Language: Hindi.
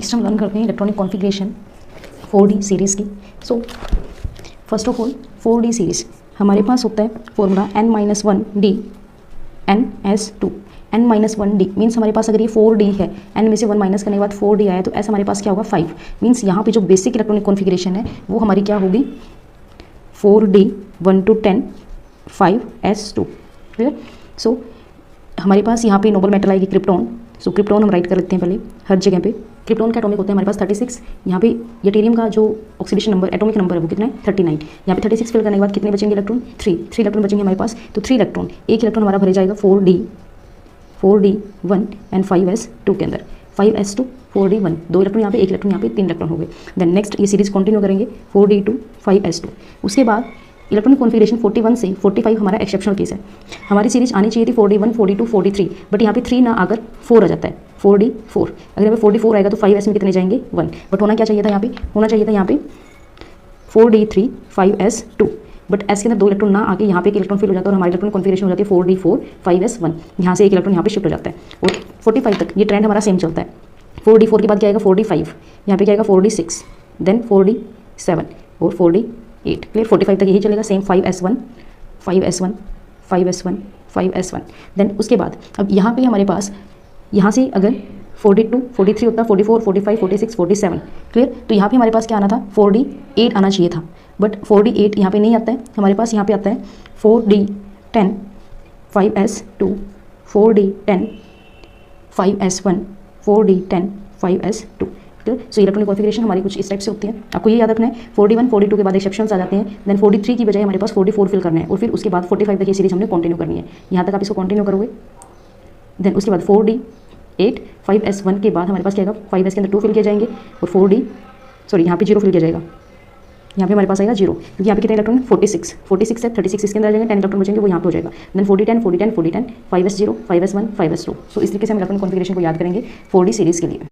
नेक्स्ट हम लर्न करते हैं इलेक्ट्रॉनिक कॉन्फ़िगरेशन 4D सीरीज़ की। So first of all 4D series हमारे पास होता है formula n-1d ns2 n-1d means हमारे पास अगर ये 4D है, n में से 1 माइनस करने के बाद 4D आया तो ऐसा हमारे पास क्या होगा 5। मीन्स यहाँ पे जो बेसिक इलेक्ट्रॉनिक कॉन्फ़िगरेशन है वो हमारी क्या होगी 4D 1 to 10 5s2। क्लियर। सो हमारे पास यहाँ पे नोबल मेटल आएगी क्रिप्टॉन। सो क्रिप्टॉन हम राइट कर लेते हैं पहले हर जगह पे। क्रिप्टॉन का एटॉमिक होता है हमारे पास 36। यहाँ पे यूटेरियम का जो ऑक्सीडेशन नंबर एटॉमिक नंबर है वो कितना है 39। यहाँ पे 36 फिल करने के बाद कितने बचेंगे इलेक्ट्रॉन 3 इलेक्ट्रॉन बचेंगे हमारे पास। तो 3 इलेक्ट्रॉन, एक इलेक्ट्रॉन हमारा भरे जाएगा 4D1 एंड 5s2 के अंदर। 5s2 4D1 2 इलेक्ट्रॉन यहाँ पे, 1 इलेक्ट्रॉन यहाँ पे, 3 इलेक्ट्रॉन हो गए। देन नेक्स्ट ये सीरीज कंटिन्यू करेंगे 4D2 5s2। उसके बाद इलेक्ट्रॉनिक कॉन्फ़िगरेशन 41 से 45 हमारा एक्सेप्शनल केस है। हमारी सीरीज आनी चाहिए थी 41 42 43, बट यहाँ पे 3 ना आकर 4 आ जाता है 4D4। अगर यहाँ पे 44 आएगा तो 5s में कितने जाएंगे 1, बट होना क्या चाहिए था यहाँ पे, होना चाहिए था यहाँ पे 4D3 5s2, बट एस के अंदर 2 इलेक्ट्रॉन ना आके यहाँ पे एक इलेक्ट्रॉन फिल हो जाता है और हमारी इलेक्ट्रॉनिक कॉन्फ़िगरेशन हो जाती है 4D4 5s1। यहाँ से एक इलेक्ट्रॉन यहाँ पे शिफ्ट हो जाता है और 45 तक ये ट्रेंड हमारा सेम चलता है। 4D4 के बाद क्या आएगा 4D5, यहाँ पे क्या आएगा 4D6, देन 4D7 और 4D8। क्लियर। 45 तक यही चलेगा same 5s1 5s1 5s1 5s1। Then उसके बाद अब यहाँ पे हमारे पास यहाँ से अगर 42 43 होता 44 45 46 47। क्लियर। तो यहाँ पे हमारे पास क्या आना था 4D8 आना चाहिए था, बट 4D8 यहाँ पे नहीं आता है हमारे पास। यहाँ पे आता है 4D10 5s2 4D10 5s1 4D10 5s2। Clear. So electronic configuration हमारी कुछ इस टाइप से होती है। आपको ये याद रखना है 41 42 के बाद एक्सेप्शंस आ जाते हैं। देन 43 की बजाय हमारे पास 44 फिल करना है और फिर उसके बाद 45 तक ये सीरीज हमने कंटिन्यू करनी है। यहाँ तक आप इसको कंटिन्यू करोगे। देन उसके बाद 4D8 5s1 के बाद हमारे पास क्या आएगा 5s के अंदर 2 फिल किए जाएंगे और यहाँ पे 0 फिल किया जाएगा। यहाँ पे हमारे पास आएगा 0, क्योंकि यहाँ पे कितने इलेक्ट्रॉन 46 है 36 इसके अंदर आ जाएंगे, 10 इलेक्ट्रॉन बचेंगे वो यहाँ पे हो जाएगा। Then 40 10 5s0 5s1 5s2। सो इस तरीके से हम इलेक्ट्रॉनिक कॉन्फ़िगरेशन को याद करेंगे 4D सीरीज़ के लिए।